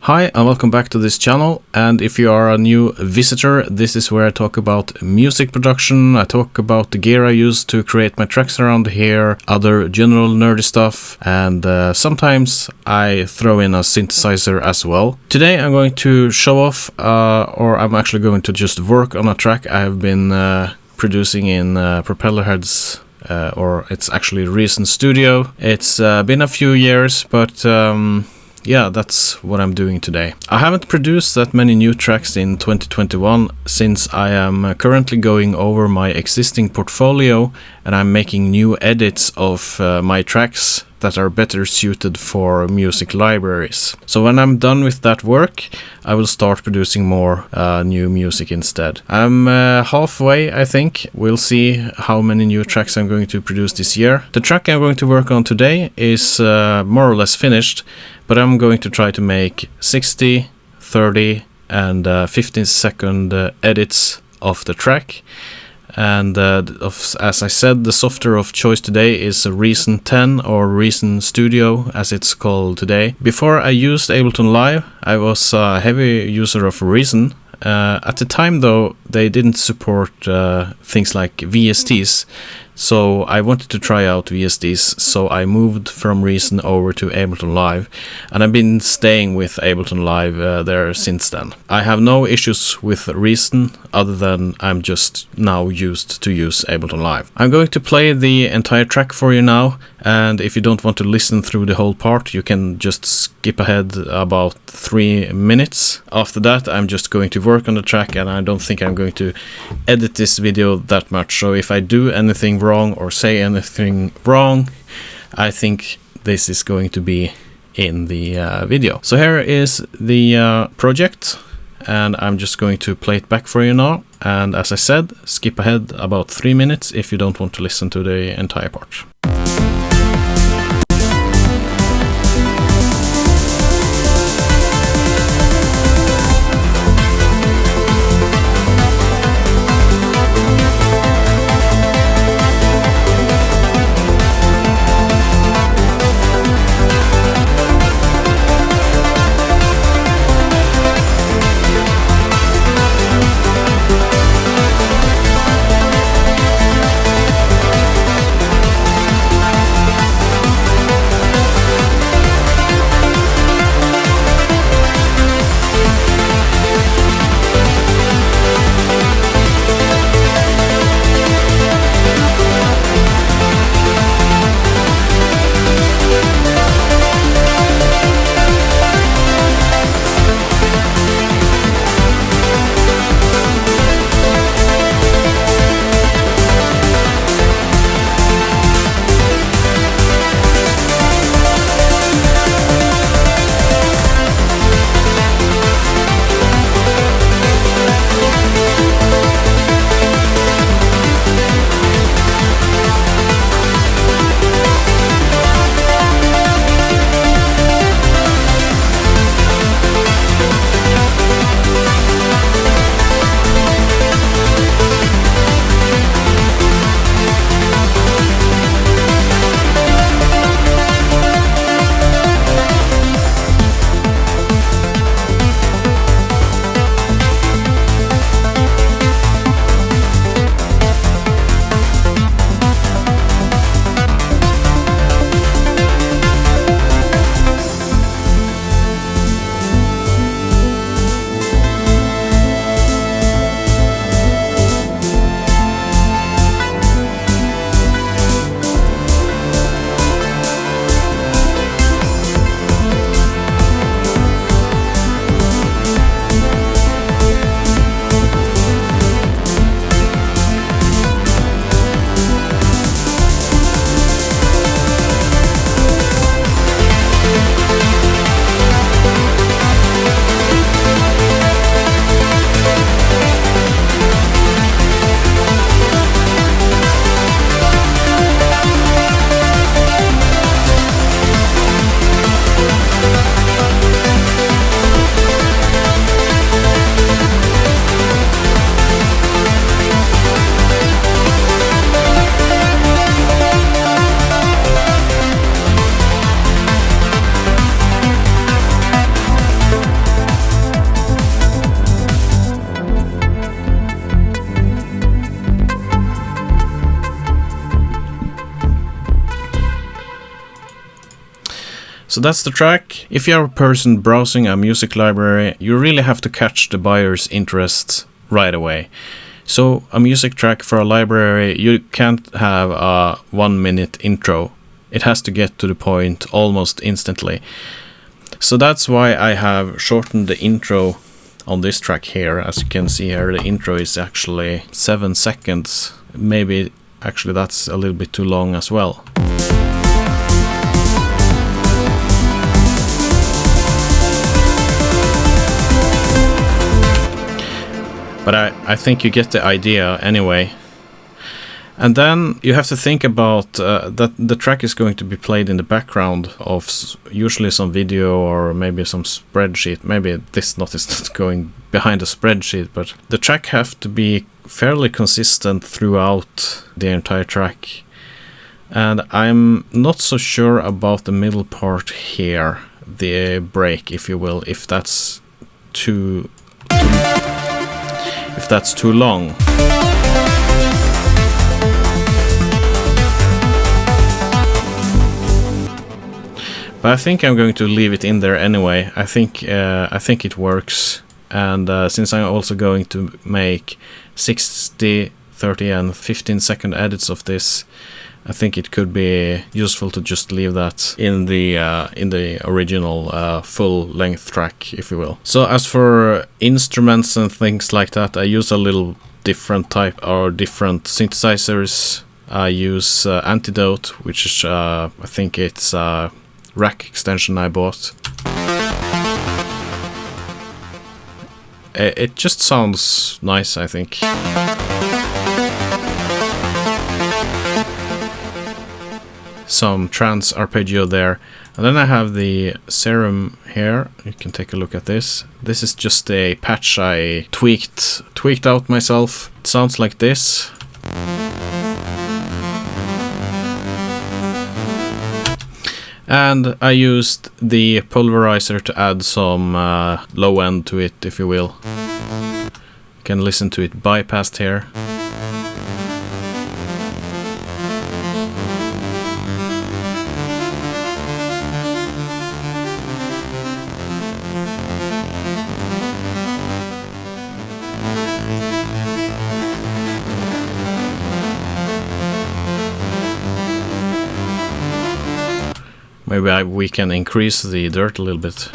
Hi and welcome back to this channel, and if you are a new visitor, this is where I talk about music production, I talk about the gear I use to create my tracks around here, other general nerdy stuff, and sometimes I throw in a synthesizer as well. Today I'm going to show off, or I'm actually going to just work on a track I have been producing in Propellerheads, or it's actually Reason Studio. It's been a few years, but yeah, that's what I'm doing today. I haven't produced that many new tracks in 2021 since I am currently going over my existing portfolio and I'm making new edits of my tracks that are better suited for music libraries. So when I'm done with that work, I will start producing more new music instead. I'm halfway, I think. We'll see how many new tracks I'm going to produce this year. The track I'm going to work on today is more or less finished, but I'm going to try to make 60, 30 and 15-second edits of the track. And as I said, the software of choice today is Reason 10 or Reason Studio as it's called today. Before I used Ableton Live, I was a heavy user of Reason. At the time though, they didn't support things like VSTs. So I wanted to try out VSTs, so I moved from Reason over to Ableton Live, and I've been staying with Ableton Live there since then. I have no issues with Reason, other than I'm just now used to use Ableton Live. I'm going to play the entire track for you now, and if you don't want to listen through the whole part, you can just skip ahead about 3 minutes. After that, I'm just going to work on the track, and I don't think I'm going to edit this video that much, so if I do anything wrong or say anything wrong, I think this is going to be in the video. So here is the project, and I'm just going to play it back for you now, and as I said, skip ahead about 3 minutes if you don't want to listen to the entire part. So that's the track. If you're a person browsing a music library, you really have to catch the buyer's interest right away. So a music track for a library, you can't have a 1 minute intro. It has to get to the point almost instantly. So that's why I have shortened the intro on this track here. As you can see here, the intro is actually 7 seconds. Maybe actually that's a little bit too long as well. But I think you get the idea anyway. And then you have to think about that the track is going to be played in the background of usually some video or maybe some spreadsheet. Maybe this note is not going behind a spreadsheet, but the track have to be fairly consistent throughout the entire track. And I'm not so sure about the middle part here, the break, if you will, if that's too long. But I think I'm going to leave it in there anyway. I think it works, and since I'm also going to make 60, 30 and 15-second edits of this, I think it could be useful to just leave that in the original full-length track, if you will. So as for instruments and things like that, I use a little different type or different synthesizers. I use Antidote, which is I think it's rack extension I bought. It just sounds nice, I think. Some trance arpeggio there. And then I have the Serum here. You can take a look at this. This is just a patch I tweaked out myself. It sounds like this. And I used the pulverizer to add some low end to it, if you will. You can listen to it bypassed here. Maybe we can increase the dirt a little bit.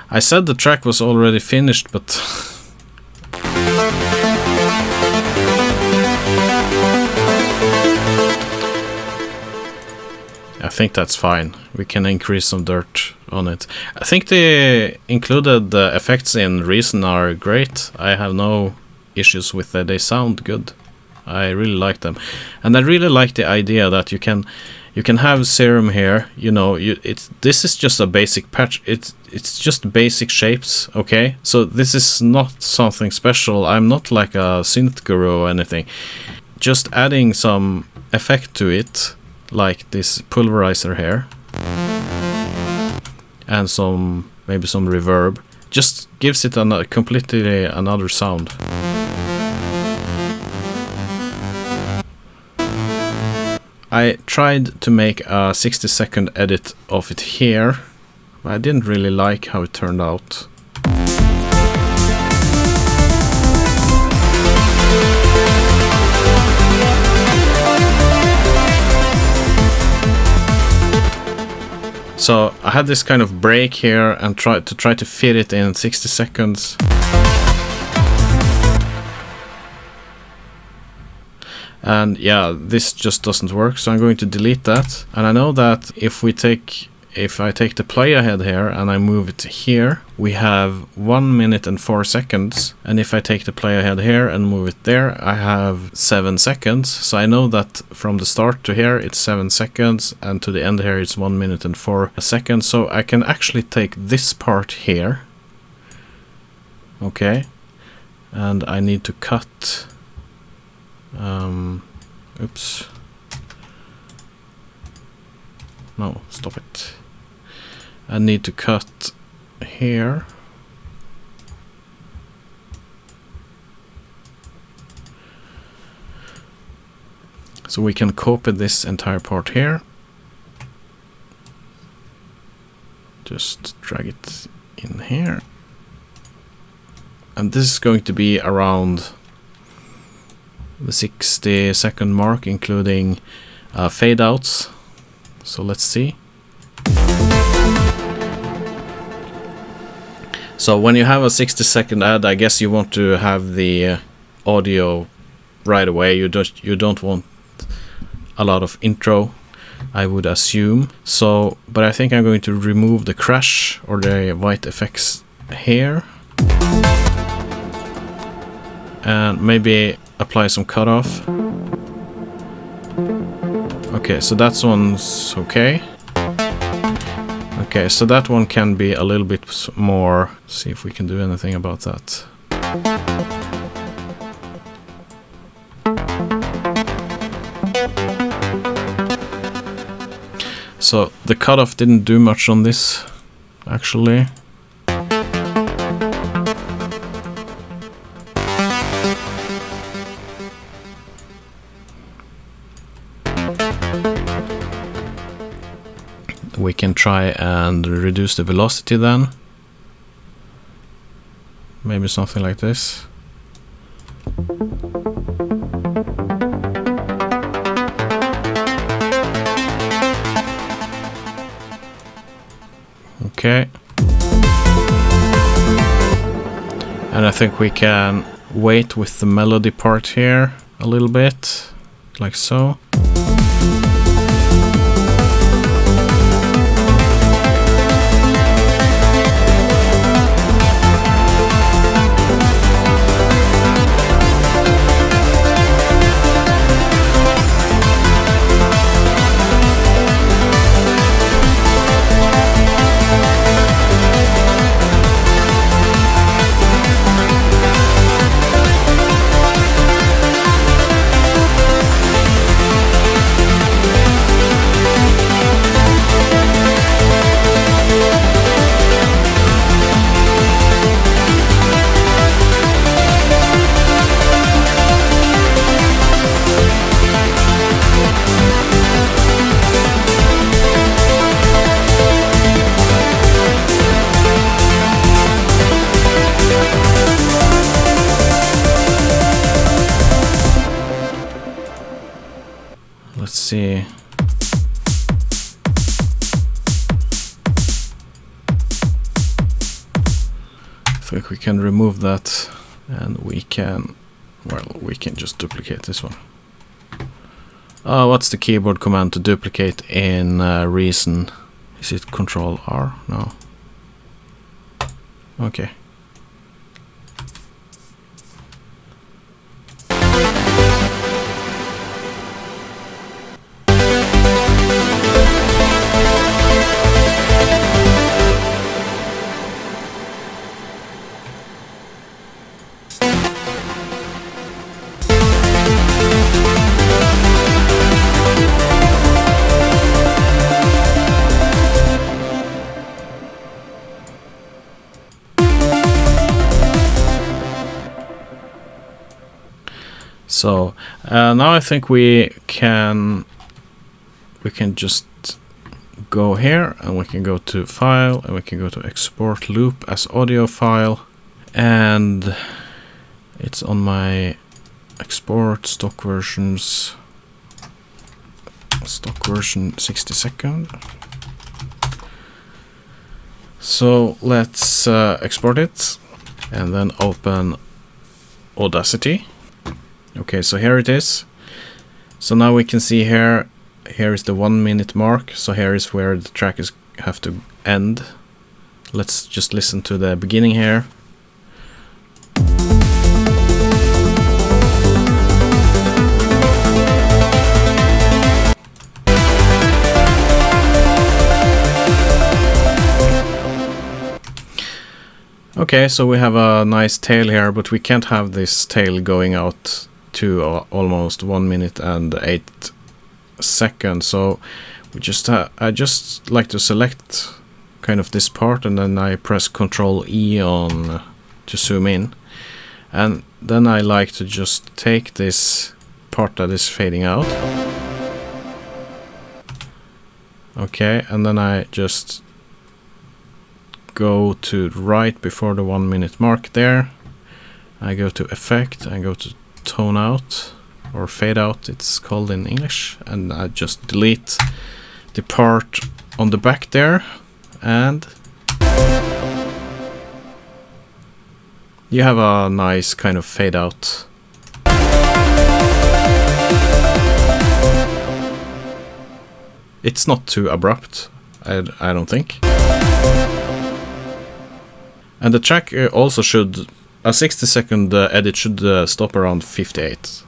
I said the track was already finished, but I think that's fine. We can increase some dirt on it. I think the included effects in Reason are great. I have no issues with them. They sound good. I really like them. And I really like the idea that you can have Serum here, you know, this is just a basic patch. It's just basic shapes, okay? So this is not something special. I'm not like a synth guru or anything. Just adding some effect to it, like this pulverizer here, and maybe some reverb, just gives it completely another sound. I tried to make a 60-second edit of it here, but I didn't really like how it turned out. So I had this kind of break here and tried to fit it in 60 seconds. And yeah, this just doesn't work, so I'm going to delete that. And I know that if I take the play ahead here and I move it here, we have 1 minute and 4 seconds. And if I take the play ahead here and move it there, I have 7 seconds. So I know that from the start to here it's 7 seconds, and to the end here it's 1 minute and 4 seconds. So I can actually take this part here. Okay. And I need to cut. Oops. No, stop it. I need to cut here. So we can copy this entire part here. just drag it in here. And this is going to be around the 60-second mark, including fade outs. So let's see. So when you have a 60-second ad, I guess you want to have the audio right away. You don't want a lot of intro, I would assume. So, but I think I'm going to remove the crash or the white effects here, and maybe apply some cutoff. Okay, so that one's okay. Okay, so that one can be a little bit more. See if we can do anything about that. So the cutoff didn't do much on this, actually. We can try and reduce the velocity then. Maybe something like this. Okay. And I think we can wait with the melody part here a little bit, like so. Let's see. I think we can remove that, and we can, well, we can just duplicate this one. What's the keyboard command to duplicate in Reason? Is it Control R? No. Okay. So now I think we can just go here, and we can go to File, and we can go to Export Loop as audio file, and it's on my export stock versions, stock version 60-second. So let's export it and then open Audacity. Okay, so here it is. So now we can see here is the 1 minute mark. So here is where the track is have to end. Let's just listen to the beginning here. Okay, so we have a nice tail here, but we can't have this tail going out to almost 1 minute and 8 seconds. So we just I just like to select kind of this part, and then I press Ctrl E on to zoom in, and then I like to just take this part that is fading out. Okay, and then I just go to right before the 1 minute mark there. I go to effect, I go to tone out, or fade out it's called in English, and I just delete the part on the back there, and you have a nice kind of fade out. It's not too abrupt, I don't think. And the track also should, a 60-second edit should stop around 58.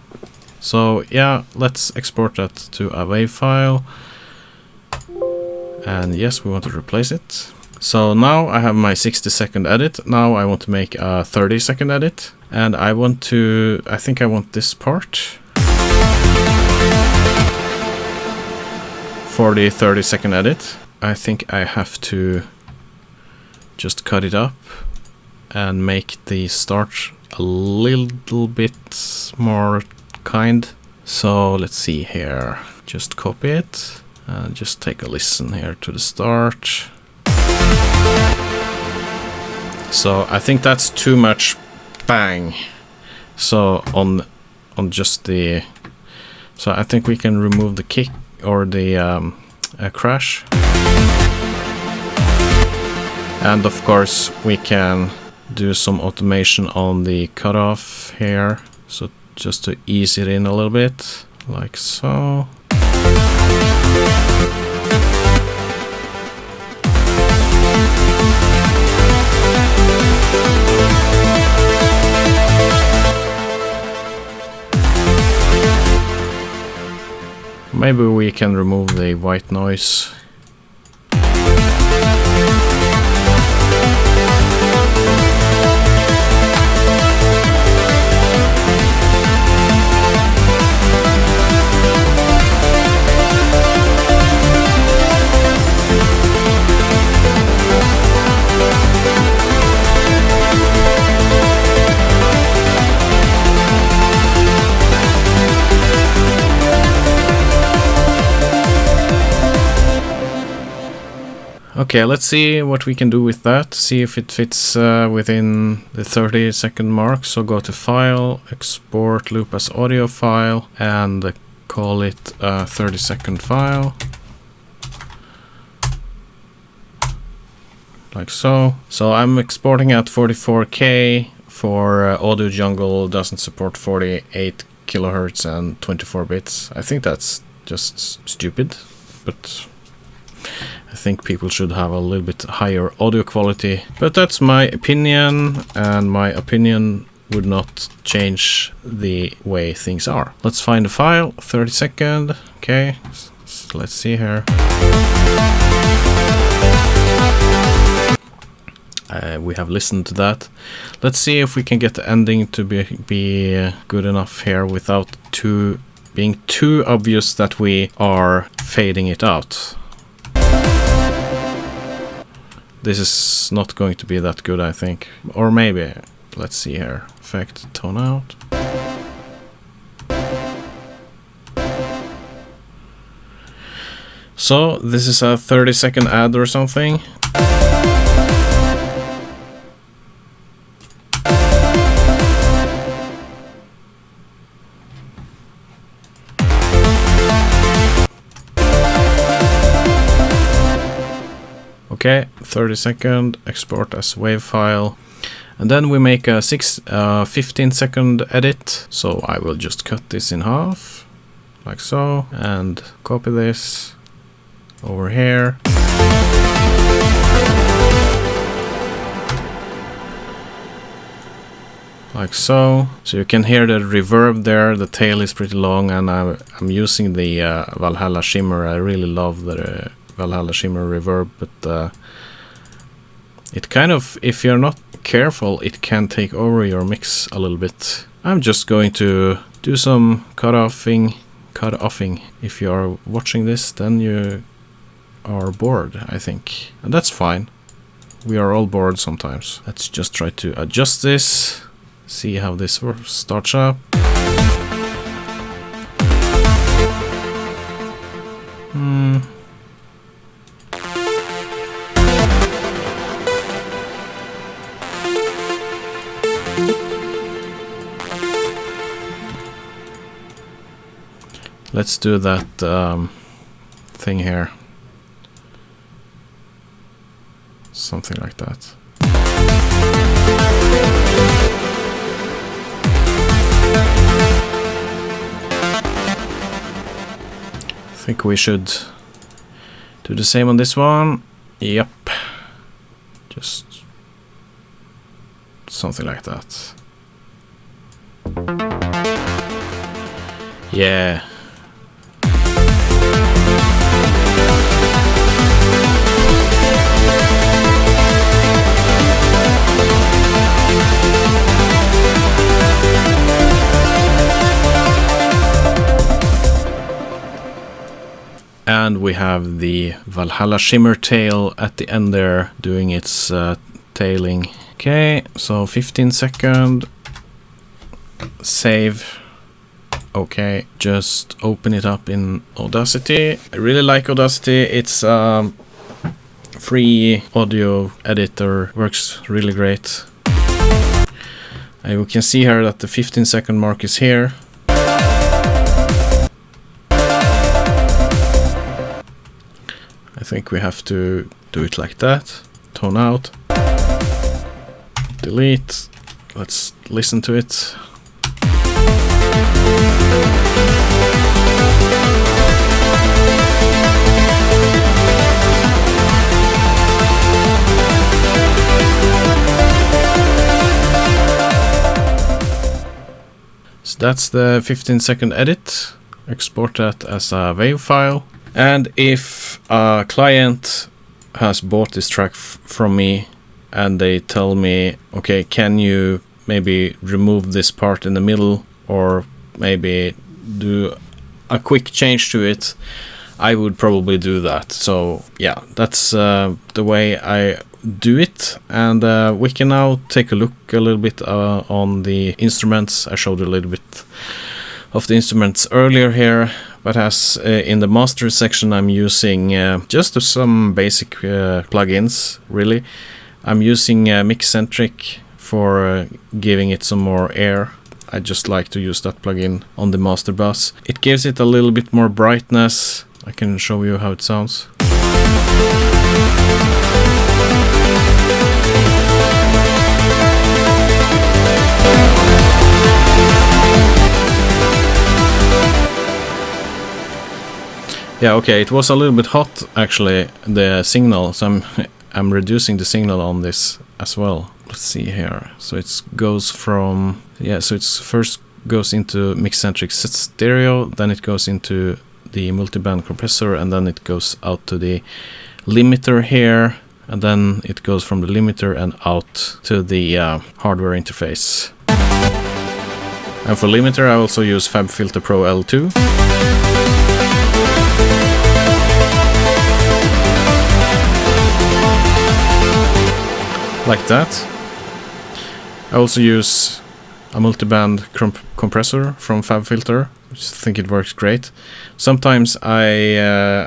So yeah, let's export that to a WAV file. And yes, we want to replace it. So now I have my 60-second edit. Now I want to make a 30-second edit. And I want to, I think I want this part for the 30-second edit. I think I have to just cut it up and make the start a little bit more kind. So let's see here, just copy it and just take a listen here to the start. So I think that's too much bang. So on just the, so I think we can remove the kick or the crash. And of course we can do some automation on the cutoff here, so just to ease it in a little bit, like so. Maybe we can remove the white noise. Okay, let's see what we can do with that, see if it fits within the 30-second mark. So go to File, Export Loop as Audio File, and call it a 30-second file. Like so. So I'm exporting at 44K for Audio Jungle, doesn't support 48 kilohertz and 24 bits. I think that's just stupid, but I think people should have a little bit higher audio quality. But that's my opinion, and my opinion would not change the way things are. Let's find the file, 30-second. Okay, so let's see here. We have listened to that. Let's see if we can get the ending to be good enough here without being too obvious that we are fading it out. This is not going to be that good, I think. Or maybe. Let's see here. Effect, tone out. So, this is a 30-second ad or something. Okay, 30-second, export as WAV file. And then we make a 15-second edit. So I will just cut this in half, like so, and copy this over here. Like so. So you can hear the reverb there, the tail is pretty long, and I'm using the Valhalla Shimmer. I really love the Valhalla Shimmer reverb, but it kind of, if you're not careful, it can take over your mix a little bit. I'm just going to do some cut-offing. If you are watching this, then you are bored, I think. And that's fine. We are all bored sometimes. Let's just try to adjust this, see how this starts up. Let's do that thing here. Something like that. I think we should do the same on this one. Yep. Just something like that. Yeah. And we have the Valhalla Shimmer tail at the end there doing its tailing. Okay, so 15 second. Save. Okay, just open it up in Audacity. I really like Audacity. It's a free audio editor, works really great. We can see here that the 15-second mark is here. I think we have to do it like that. Tone out. Delete. Let's listen to it. So that's the 15-second edit. Export that as a WAV file. And if a client has bought this track from me and they tell me, okay, can you maybe remove this part in the middle or maybe do a quick change to it, I would probably do that. So yeah, that's the way I do it. And we can now take a look a little bit on the instruments. I showed a little bit of the instruments earlier here. But as in the master section, I'm using just some basic plugins, really. I'm using Mixcentric for giving it some more air. I just like to use that plugin on the master bus. It gives it a little bit more brightness. I can show you how it sounds. Yeah, okay, it was a little bit hot actually, the signal, so I'm reducing the signal on this as well. Let's see here. So it goes from, yeah, so it's first goes into Mixcentric stereo, then it goes into the multiband compressor, and then it goes out to the limiter here, and then it goes from the limiter and out to the hardware interface. And for limiter I also use FabFilter Pro L2. Like that. I also use a multiband compressor from FabFilter, which I think it works great. Sometimes I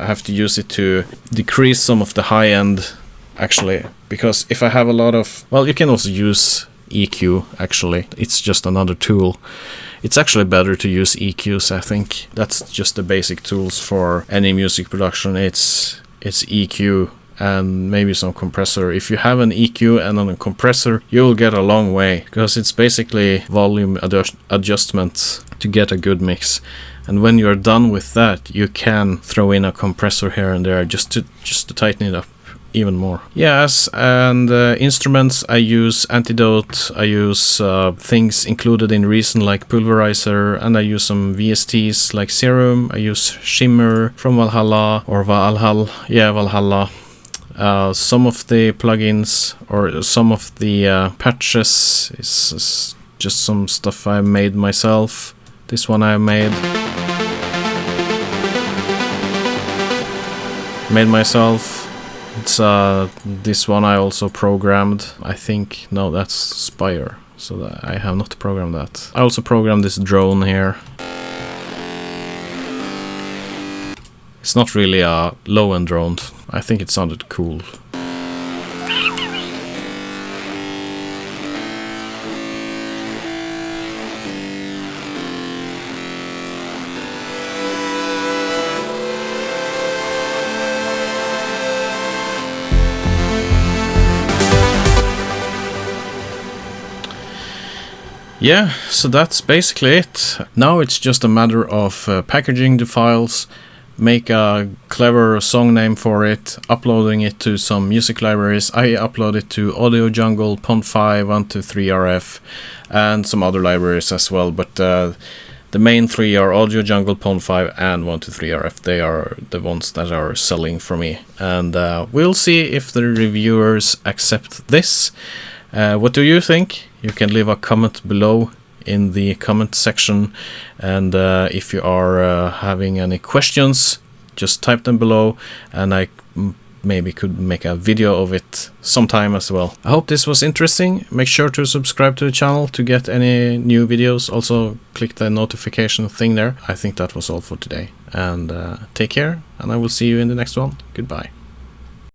have to use it to decrease some of the high end, actually, because if I have a lot of, well, you can also use EQ, actually. It's just another tool. It's actually better to use EQs, I think. That's just the basic tools for any music production. It's EQ and maybe some compressor. If you have an EQ and a compressor, you'll get a long way, because it's basically volume adjustments to get a good mix. And when you're done with that, you can throw in a compressor here and there just to tighten it up even more. Yes, and instruments, I use Antidote, I use things included in Reason like Pulverizer, and I use some VSTs like Serum, I use Shimmer from Valhalla, or Valhalla. Some of the plugins or some of the patches is just some stuff I made myself. This one I made myself. It's this one I also programmed. I think, no, that's Spire, so that I have not programmed that. I also programmed this drone here. It's not really a low-end drone. I think it sounded cool. Yeah, so that's basically it. Now it's just a matter of packaging the files, make a clever song name for it, uploading it to some music libraries. I upload it to Audio Jungle, Pond5, 123RF, and some other libraries as well, but the main three are Audio Jungle, Pond5, and 123RF. They are the ones that are selling for me, and we'll see if the reviewers accept this. What do you think? You can leave a comment below in the comment section, and if you are having any questions, just type them below, and I maybe could make a video of it sometime as well. I hope this was interesting. Make sure to subscribe to the channel to get any new videos. Also click the notification thing there. I think that was all for today, and take care, and I will see you in the next one. Goodbye.